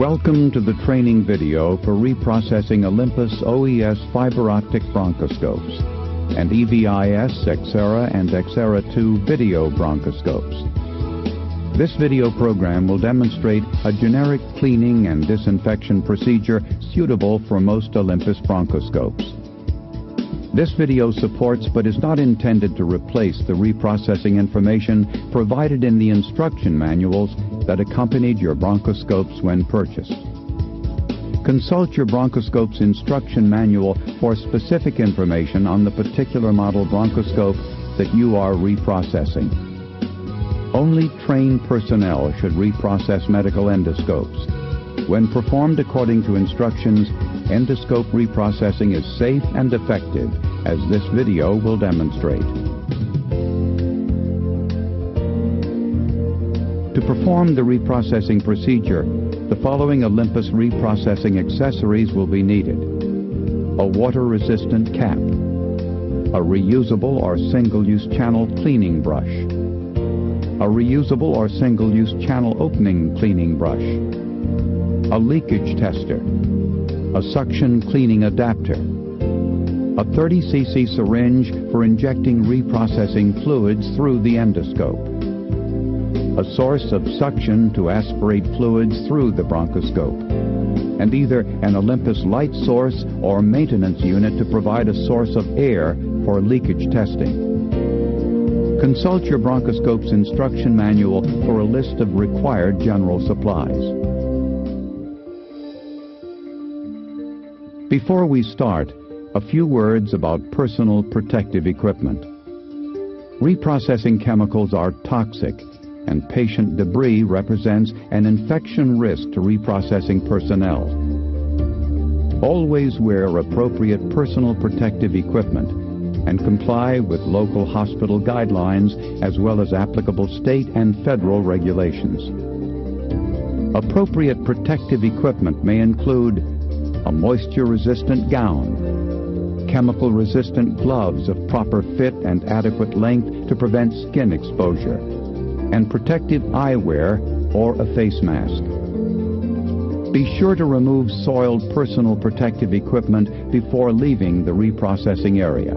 Welcome to the training video for reprocessing Olympus OES fiber optic bronchoscopes and EVIS Xera and Xera 2 video bronchoscopes. This video program will demonstrate a generic cleaning and disinfection procedure suitable for most Olympus bronchoscopes. This video supports but is not intended to replace the reprocessing information provided in the instruction manuals that accompanied your bronchoscopes when purchased. Consult your bronchoscope's instruction manual for specific information on the particular model bronchoscope that you are reprocessing. Only trained personnel should reprocess medical endoscopes. When performed according to instructions, endoscope reprocessing is safe and effective, as this video will demonstrate. To perform the reprocessing procedure, the following Olympus reprocessing accessories will be needed: a water-resistant cap, a reusable or single-use channel cleaning brush, a reusable or single-use channel opening cleaning brush, a leakage tester, a suction cleaning adapter, a 30 cc syringe for injecting reprocessing fluids through the endoscope, a source of suction to aspirate fluids through the bronchoscope, and either an Olympus light source or maintenance unit to provide a source of air for leakage testing. Consult your bronchoscope's instruction manual for a list of required general supplies. Before we start, a few words about personal protective equipment. Reprocessing chemicals are toxic, and patient debris represents an infection risk to reprocessing personnel. Always wear appropriate personal protective equipment and comply with local hospital guidelines as well as applicable state and federal regulations. Appropriate protective equipment may include a moisture-resistant gown, chemical-resistant gloves of proper fit and adequate length to prevent skin exposure, and protective eyewear or a face mask. Be sure to remove soiled personal protective equipment before leaving the reprocessing area.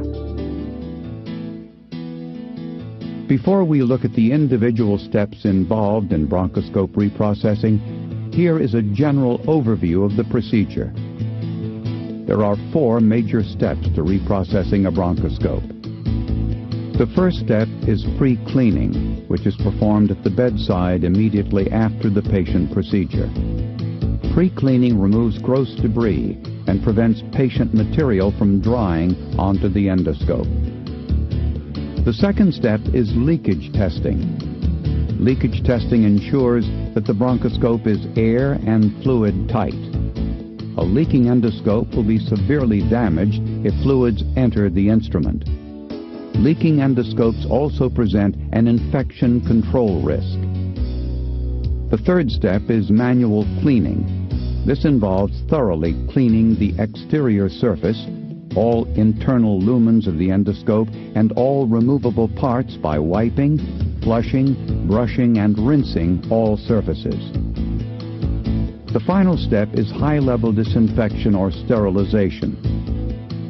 Before we look at the individual steps involved in bronchoscope reprocessing, here is a general overview of the procedure. There are 4 major steps to reprocessing a bronchoscope. The first step is pre-cleaning, which is performed at the bedside immediately after the patient procedure. Pre-cleaning removes gross debris and prevents patient material from drying onto the endoscope. The second step is leakage testing. Leakage testing ensures that the bronchoscope is air and fluid tight. A leaking endoscope will be severely damaged if fluids enter the instrument. Leaking endoscopes also present an infection control risk. The third step is manual cleaning. This involves thoroughly cleaning the exterior surface, all internal lumens of the endoscope, and all removable parts by wiping, flushing, brushing, and rinsing all surfaces. The final step is high-level disinfection or sterilization.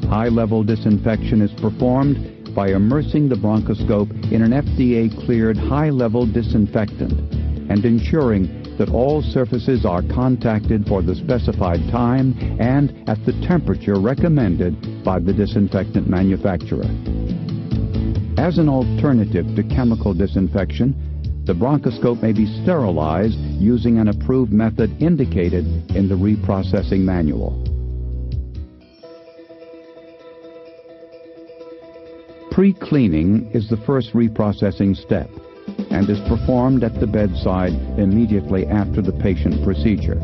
High-level disinfection is performed by immersing the bronchoscope in an FDA-cleared high-level disinfectant and ensuring that all surfaces are contacted for the specified time and at the temperature recommended by the disinfectant manufacturer. As an alternative to chemical disinfection, the bronchoscope may be sterilized using an approved method indicated in the reprocessing manual. Pre-cleaning is the first reprocessing step and is performed at the bedside immediately after the patient procedure.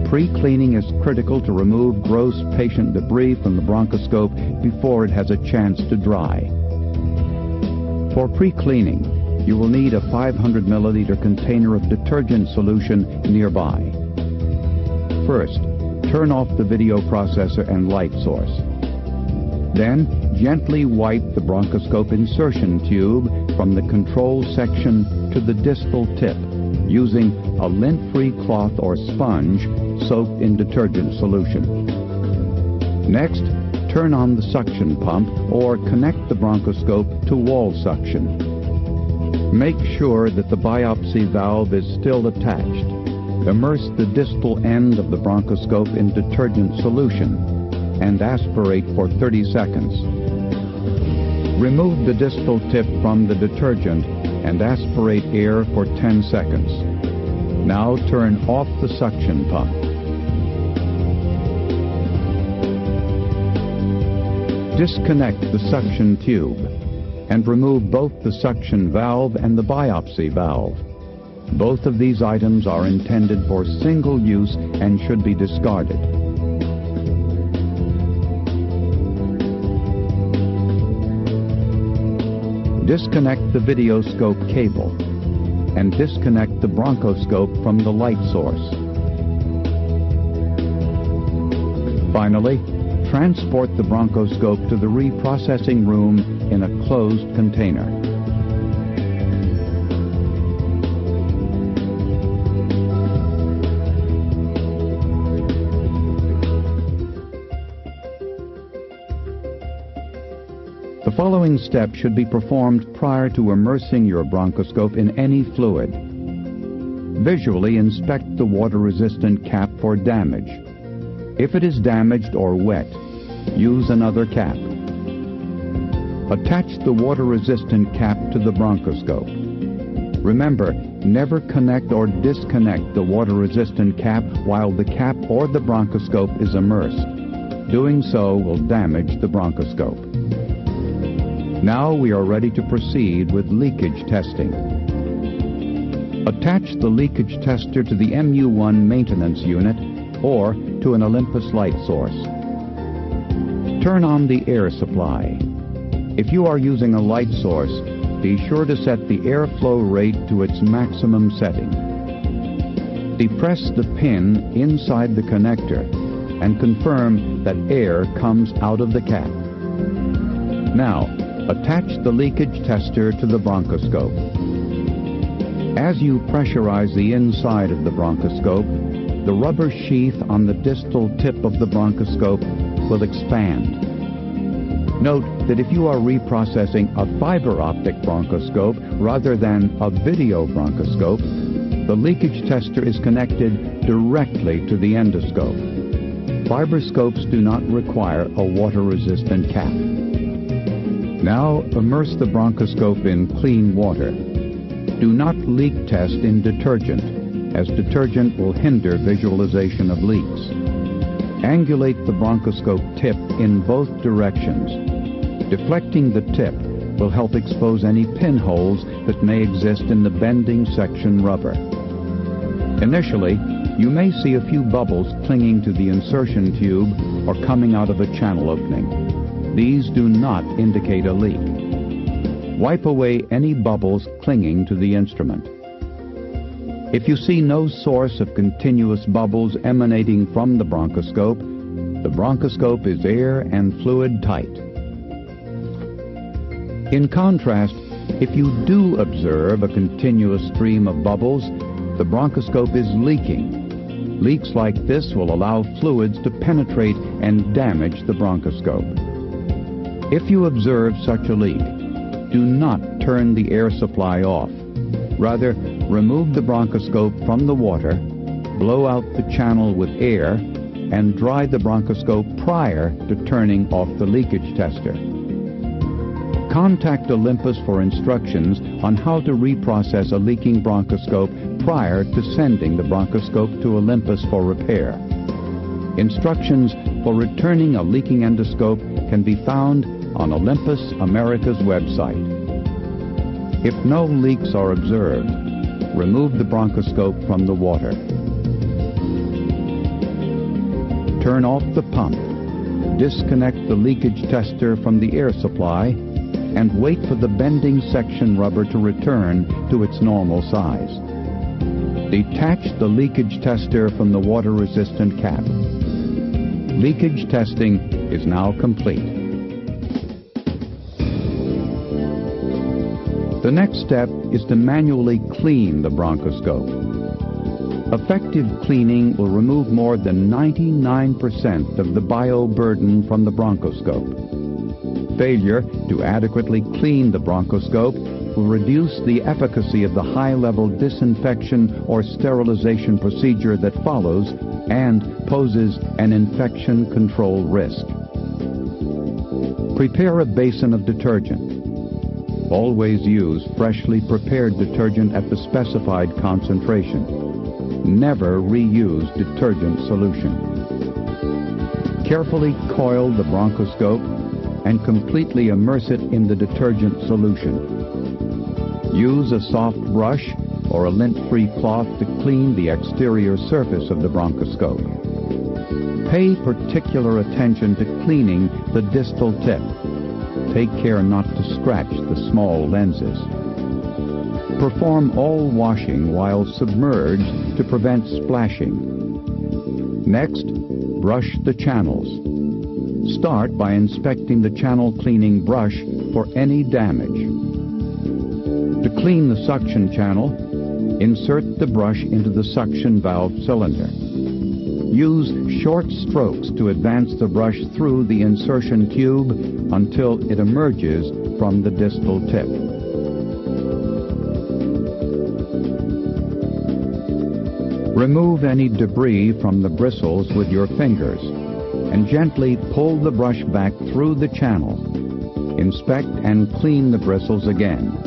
Pre-cleaning is critical to remove gross patient debris from the bronchoscope before it has a chance to dry. For pre-cleaning, you will need a 500 milliliter container of detergent solution nearby. First, turn off the video processor and light source. Then, gently wipe the bronchoscope insertion tube from the control section to the distal tip. using a lint-free cloth or sponge soaked in detergent solution. Next, turn on the suction pump or connect the bronchoscope to wall suction. Make sure that the biopsy valve is still attached. Immerse the distal end of the bronchoscope in detergent solution and aspirate for 30 seconds. Remove the distal tip from the detergent and aspirate air for 10 seconds. Now turn off the suction pump. Disconnect the suction tube and remove both the suction valve and the biopsy valve. Both of these items are intended for single use and should be discarded. Disconnect the videoscope cable and disconnect the bronchoscope from the light source. Finally, transport the bronchoscope to the reprocessing room in a closed container. The following step should be performed prior to immersing your bronchoscope in any fluid. Visually inspect the water-resistant cap for damage. If it is damaged or wet, use another cap. Attach the water-resistant cap to the bronchoscope. Remember, never connect or disconnect the water-resistant cap while the cap or the bronchoscope is immersed. Doing so will damage the bronchoscope. Now we are ready to proceed with leakage testing. Attach the leakage tester to the MU1 maintenance unit or to an Olympus light source. Turn on the air supply. If you are using a light source, be sure to set the airflow rate to its maximum setting. Depress the pin inside the connector and confirm that air comes out of the cap. Now, attach the leakage tester to the bronchoscope. As you pressurize the inside of the bronchoscope, the rubber sheath on the distal tip of the bronchoscope will expand. Note that if you are reprocessing a fiber optic bronchoscope rather than a video bronchoscope, the leakage tester is connected directly to the endoscope. Fiber scopes do not require a water-resistant cap. Now immerse the bronchoscope in clean water. Do not leak test in detergent, as detergent will hinder visualization of leaks. Angulate the bronchoscope tip in both directions. Deflecting the tip will help expose any pinholes that may exist in the bending section rubber. Initially, you may see a few bubbles clinging to the insertion tube or coming out of a channel opening. These do not indicate a leak. Wipe away any bubbles clinging to the instrument. If you see no source of continuous bubbles emanating from the bronchoscope is air and fluid tight. In contrast, if you do observe a continuous stream of bubbles, the bronchoscope is leaking. Leaks like this will allow fluids to penetrate and damage the bronchoscope. If you observe such a leak, do not turn the air supply off. Rather, remove the bronchoscope from the water, blow out the channel with air, and dry the bronchoscope prior to turning off the leakage tester. Contact Olympus for instructions on how to reprocess a leaking bronchoscope prior to sending the bronchoscope to Olympus for repair. Instructions for returning a leaking endoscope can be found on Olympus America's website. If no leaks are observed, remove the bronchoscope from the water. Turn off the pump, disconnect the leakage tester from the air supply, and wait for the bending section rubber to return to its normal size. Detach the leakage tester from the water-resistant cap. Leakage testing is now complete. The next step is to manually clean the bronchoscope. Effective cleaning will remove more than 99% of the bioburden from the bronchoscope. Failure to adequately clean the bronchoscope will reduce the efficacy of the high-level disinfection or sterilization procedure that follows and poses an infection control risk. Prepare a basin of detergent. Always use freshly prepared detergent at the specified concentration. Never reuse detergent solution. Carefully coil the bronchoscope and completely immerse it in the detergent solution. Use a soft brush or a lint-free cloth to clean the exterior surface of the bronchoscope. Pay particular attention to cleaning the distal tip. Take care not to scratch the small lenses. Perform all washing while submerged to prevent splashing. Next, brush the channels. Start by inspecting the channel cleaning brush for any damage. To clean the suction channel, insert the brush into the suction valve cylinder. Use short strokes to advance the brush through the insertion tube until it emerges from the distal tip. Remove any debris from the bristles with your fingers and gently pull the brush back through the channel. Inspect and clean the bristles again.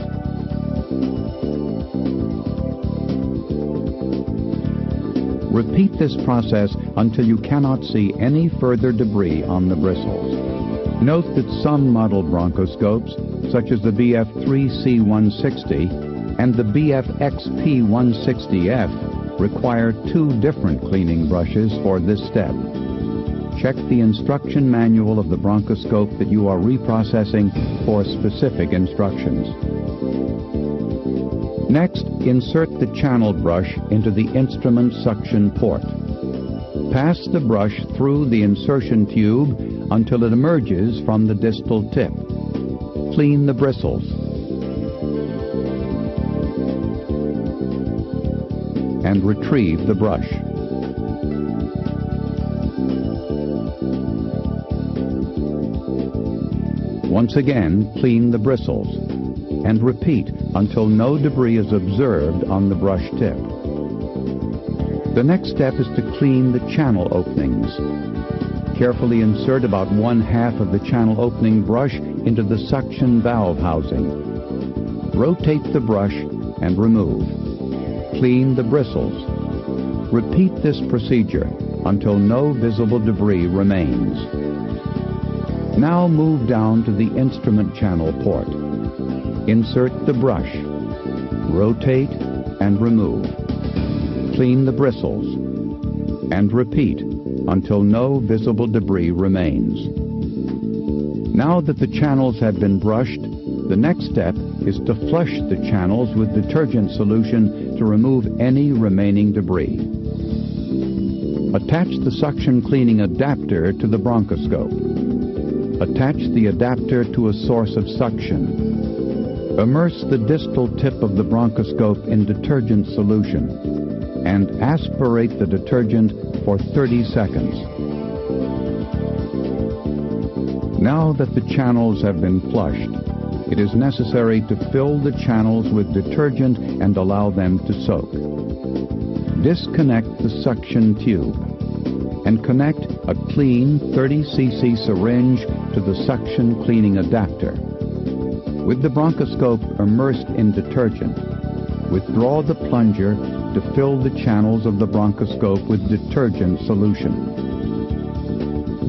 Repeat this process until you cannot see any further debris on the bristles. Note that some model bronchoscopes, such as the BF-3C160 and the BF-XP160F, require two different cleaning brushes for this step. Check the instruction manual of the bronchoscope that you are reprocessing for specific instructions. Next, insert the channel brush into the instrument suction port. Pass the brush through the insertion tube until it emerges from the distal tip. Clean the bristles. And retrieve the brush. Once again, clean the bristles and repeat until no debris is observed on the brush tip. The next step is to clean the channel openings. Carefully insert about 1/2 of the channel opening brush into the suction valve housing. Rotate the brush and remove. Clean the bristles. Repeat this procedure until no visible debris remains. Now move down to the instrument channel port. Insert the brush. Rotate and remove. Clean the bristles. And repeat until no visible debris remains. Now that the channels have been brushed, the next step is to flush the channels with detergent solution to remove any remaining debris. Attach the suction cleaning adapter to the bronchoscope. Attach the adapter to a source of suction. Immerse the distal tip of the bronchoscope in detergent solution and aspirate the detergent for 30 seconds. Now that the channels have been flushed, it is necessary to fill the channels with detergent and allow them to soak. Disconnect the suction tube and connect a clean 30 cc syringe to the suction cleaning adapter. With the bronchoscope immersed in detergent, withdraw the plunger to fill the channels of the bronchoscope with detergent solution.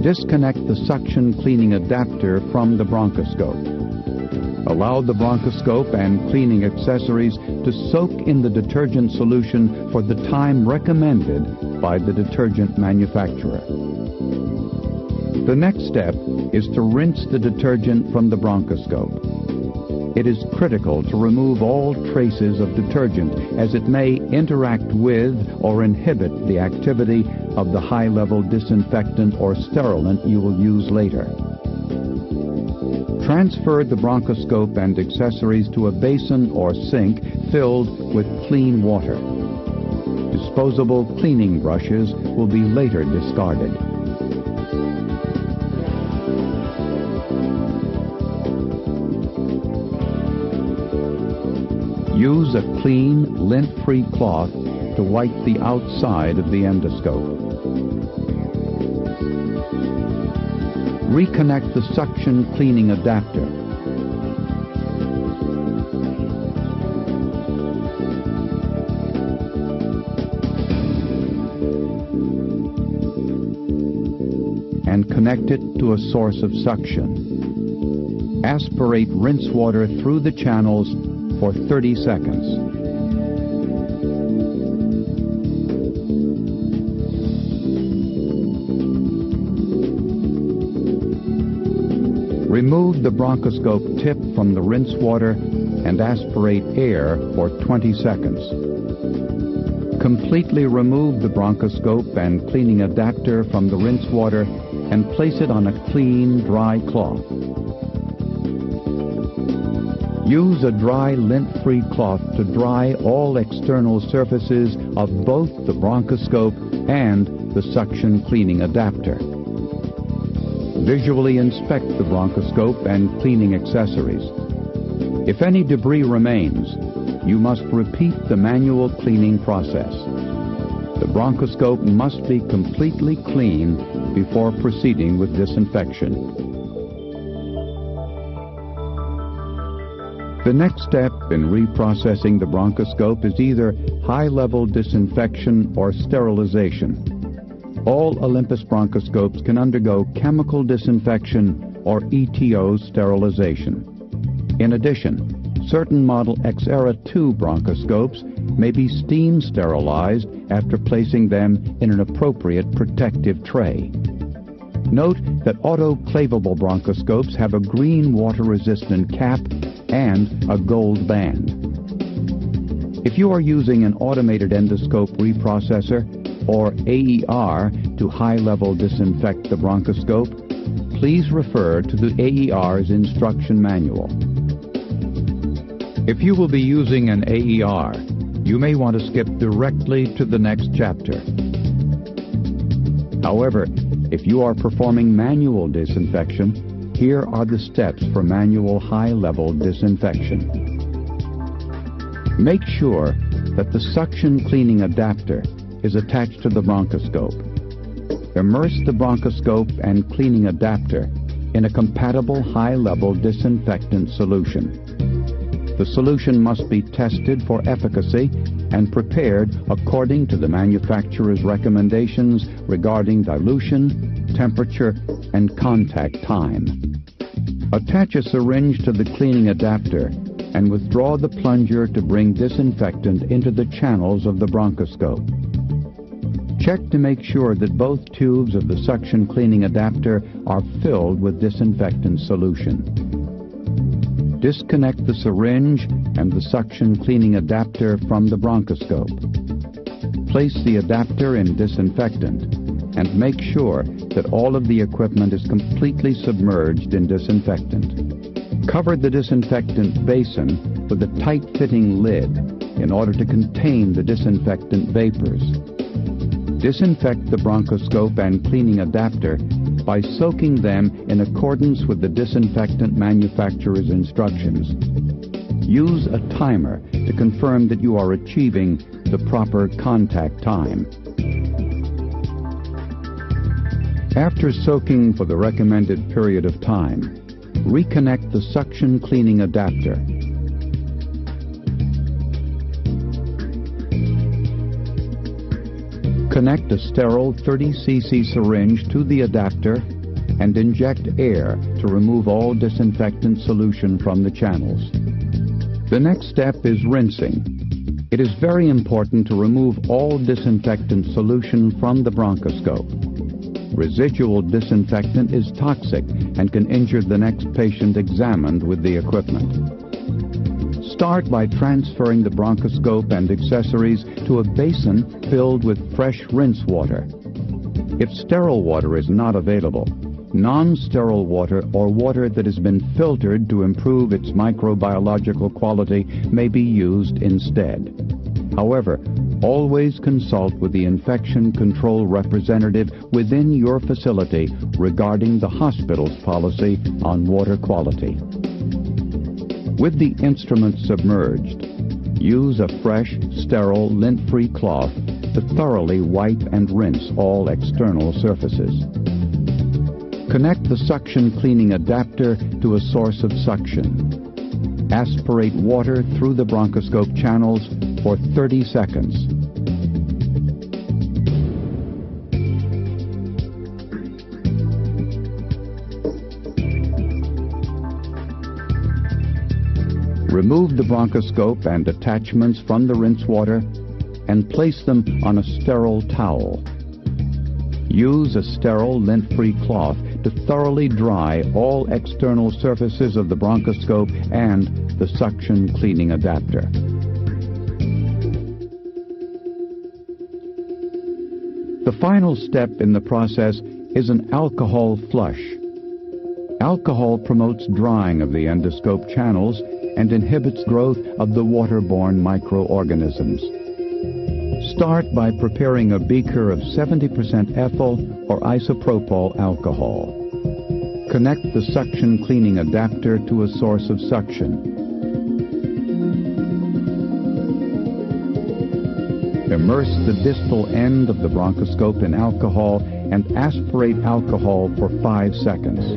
Disconnect the suction cleaning adapter from the bronchoscope. Allow the bronchoscope and cleaning accessories to soak in the detergent solution for the time recommended by the detergent manufacturer. The next step is to rinse the detergent from the bronchoscope. It is critical to remove all traces of detergent as it may interact with or inhibit the activity of the high-level disinfectant or sterilant you will use later. Transfer the bronchoscope and accessories to a basin or sink filled with clean water. Disposable cleaning brushes will be later discarded. Use a clean, lint-free cloth to wipe the outside of the endoscope. Reconnect the suction cleaning adapter. And connect it to a source of suction. Aspirate rinse water through the channels for 30 seconds. Remove the bronchoscope tip from the rinse water and aspirate air for 20 seconds. Completely remove the bronchoscope and cleaning adapter from the rinse water and place it on a clean, dry cloth. Use a dry, lint-free cloth to dry all external surfaces of both the bronchoscope and the suction cleaning adapter. Visually inspect the bronchoscope and cleaning accessories. If any debris remains, you must repeat the manual cleaning process. The bronchoscope must be completely clean before proceeding with disinfection. The next step in reprocessing the bronchoscope is either high-level disinfection or sterilization. All Olympus bronchoscopes can undergo chemical disinfection or ETO sterilization. In addition, certain Model XERA 2 bronchoscopes may be steam sterilized after placing them in an appropriate protective tray. Note that autoclavable bronchoscopes have a green water-resistant cap and a gold band. If you are using an automated endoscope reprocessor or AER to high-level disinfect the bronchoscope, please refer to the AER's instruction manual. If you will be using an AER, you may want to skip directly to the next chapter. However, if you are performing manual disinfection, here are the steps for manual high-level disinfection. Make sure that the suction cleaning adapter is attached to the bronchoscope. Immerse the bronchoscope and cleaning adapter in a compatible high-level disinfectant solution. The solution must be tested for efficacy and prepared according to the manufacturer's recommendations regarding dilution, temperature, and contact time. Attach a syringe to the cleaning adapter and withdraw the plunger to bring disinfectant into the channels of the bronchoscope. Check to make sure that both tubes of the suction cleaning adapter are filled with disinfectant solution. Disconnect the syringe and the suction cleaning adapter from the bronchoscope. Place the adapter in disinfectant and make sure that all of the equipment is completely submerged in disinfectant. Cover the disinfectant basin with a tight-fitting lid in order to contain the disinfectant vapors. Disinfect the bronchoscope and cleaning adapter by soaking them in accordance with the disinfectant manufacturer's instructions. Use a timer to confirm that you are achieving the proper contact time. After soaking for the recommended period of time, reconnect the suction cleaning adapter. Connect a sterile 30 cc syringe to the adapter and inject air to remove all disinfectant solution from the channels. The next step is rinsing. It is very important to remove all disinfectant solution from the bronchoscope. Residual disinfectant is toxic and can injure the next patient examined with the equipment. Start by transferring the bronchoscope and accessories to a basin filled with fresh rinse water. If sterile water is not available, Non-sterile water or water that has been filtered to improve its microbiological quality may be used instead. However, always consult with the infection control representative within your facility regarding the hospital's policy on water quality. With the instrument submerged, use a fresh, sterile, lint-free cloth to thoroughly wipe and rinse all external surfaces. Connect the suction cleaning adapter to a source of suction. Aspirate water through the bronchoscope channels for 30 seconds. Remove the bronchoscope and attachments from the rinse water and place them on a sterile towel. Use a sterile, lint-free cloth to thoroughly dry all external surfaces of the bronchoscope and the suction cleaning adapter. The final step in the process is an alcohol flush. Alcohol promotes drying of the endoscope channels and inhibits growth of the waterborne microorganisms. Start by preparing a beaker of 70% ethyl or isopropyl alcohol. Connect the suction cleaning adapter to a source of suction. Immerse the distal end of the bronchoscope in alcohol and aspirate alcohol for 5 seconds.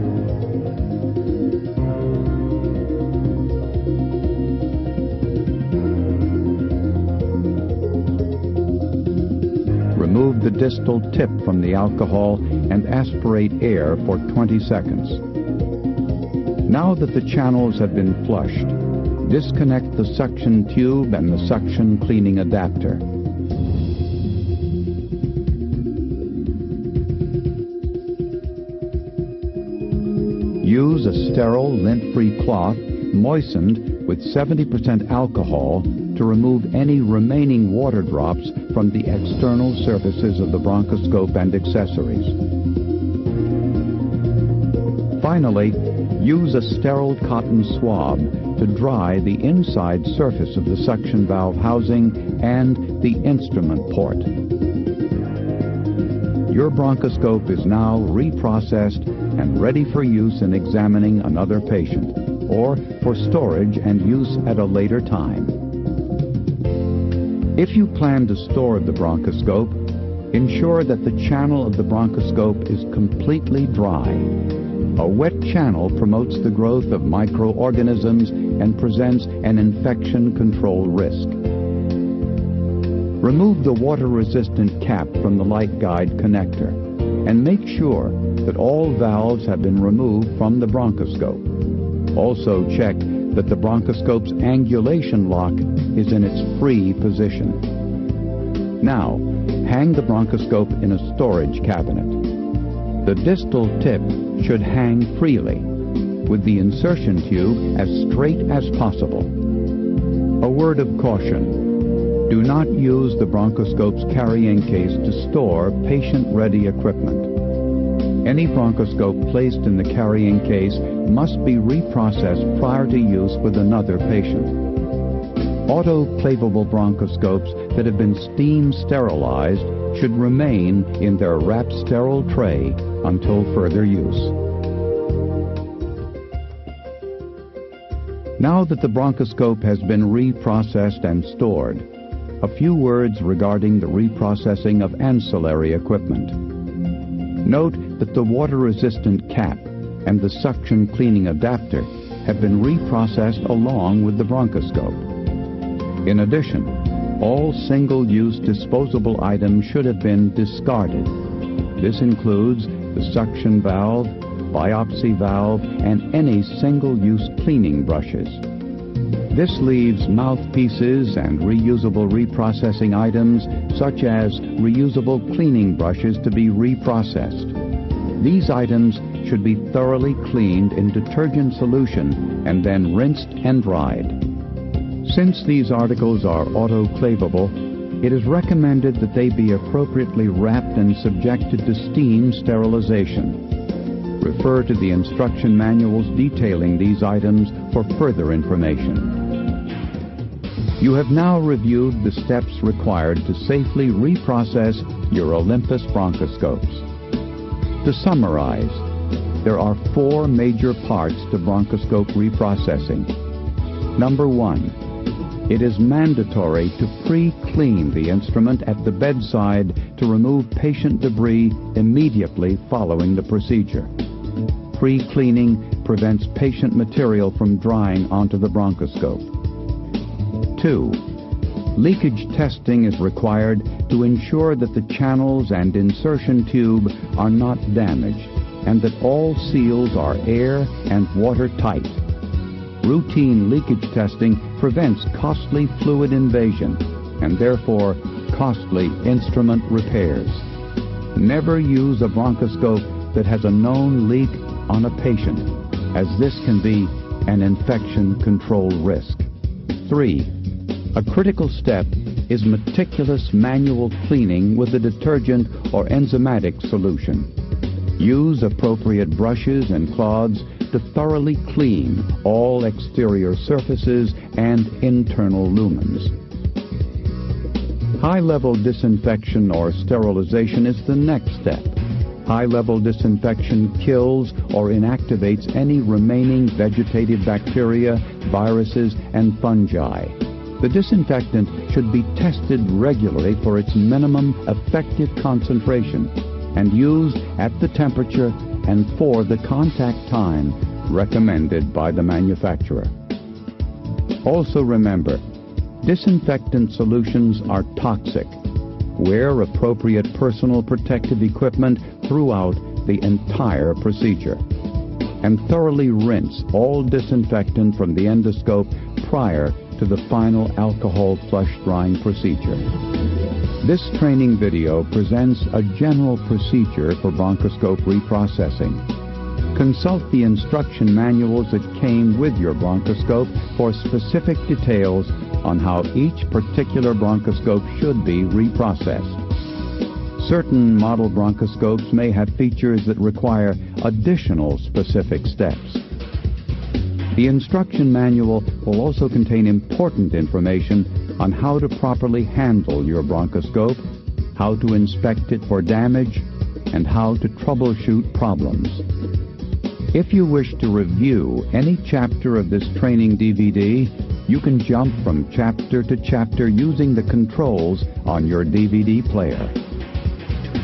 Remove the distal tip from the alcohol and aspirate air for 20 seconds. Now that the channels have been flushed, disconnect the suction tube and the suction cleaning adapter. Use a sterile, lint-free cloth moistened with 70% alcohol to remove any remaining water drops from the external surfaces of the bronchoscope and accessories. Finally, use a sterile cotton swab to dry the inside surface of the suction valve housing and the instrument port. Your bronchoscope is now reprocessed and ready for use in examining another patient, or for storage and use at a later time. If you plan to store the bronchoscope, ensure that the channel of the bronchoscope is completely dry. A wet channel promotes the growth of microorganisms and presents an infection control risk. Remove the water-resistant cap from the light guide connector and make sure that all valves have been removed from the bronchoscope. Also check that the bronchoscope's angulation lock is in its free position. Now, hang the bronchoscope in a storage cabinet. The distal tip should hang freely, with the insertion tube as straight as possible. A word of caution: do not use the bronchoscope's carrying case to store patient-ready equipment. Any bronchoscope placed in the carrying case must be reprocessed prior to use with another patient. Autoclavable bronchoscopes that have been steam sterilized should remain in their wrapped sterile tray until further use. Now that the bronchoscope has been reprocessed and stored, a few words regarding the reprocessing of ancillary equipment. Note that the water-resistant cap and the suction cleaning adapter have been reprocessed along with the bronchoscope. In addition, all single-use disposable items should have been discarded. This includes the suction valve, biopsy valve, and any single-use cleaning brushes. This leaves mouthpieces and reusable reprocessing items such as reusable cleaning brushes to be reprocessed. These items should be thoroughly cleaned in detergent solution and then rinsed and dried. Since these articles are autoclavable, it is recommended that they be appropriately wrapped and subjected to steam sterilization. Refer to the instruction manuals detailing these items for further information. You have now reviewed the steps required to safely reprocess your Olympus bronchoscopes. To summarize, there are 4 major parts to bronchoscope reprocessing. Number 1, it is mandatory to pre-clean the instrument at the bedside to remove patient debris immediately following the procedure. Pre-cleaning prevents patient material from drying onto the bronchoscope. 2. Leakage testing is required to ensure that the channels and insertion tube are not damaged and that all seals are air and watertight. Routine leakage testing prevents costly fluid invasion and therefore costly instrument repairs. Never use a bronchoscope that has a known leak on a patient, as this can be an infection control risk. 3. A critical step is meticulous manual cleaning with a detergent or enzymatic solution. Use appropriate brushes and cloths to thoroughly clean all exterior surfaces and internal lumens. High-level disinfection or sterilization is the next step. High-level disinfection kills or inactivates any remaining vegetative bacteria, viruses, and fungi. The disinfectant should be tested regularly for its minimum effective concentration and used at the temperature and for the contact time recommended by the manufacturer. Also remember, disinfectant solutions are toxic. Wear appropriate personal protective equipment throughout the entire procedure. And thoroughly rinse all disinfectant from the endoscope prior to the final alcohol flush drying procedure. This training video presents a general procedure for bronchoscope reprocessing. Consult the instruction manuals that came with your bronchoscope for specific details on how each particular bronchoscope should be reprocessed. Certain model bronchoscopes may have features that require additional specific steps. The instruction manual will also contain important information on how to properly handle your bronchoscope, how to inspect it for damage, and how to troubleshoot problems. If you wish to review any chapter of this training DVD, you can jump from chapter to chapter using the controls on your DVD player.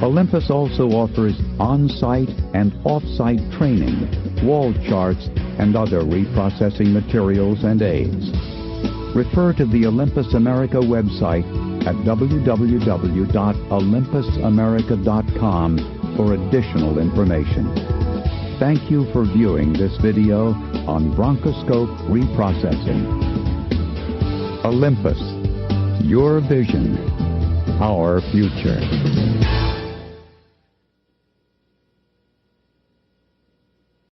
Olympus also offers on-site and off-site training, wall charts, and other reprocessing materials and aids. Refer to the Olympus America website at www.olympusamerica.com for additional information. Thank you for viewing this video on bronchoscope reprocessing. Olympus, your vision, our future.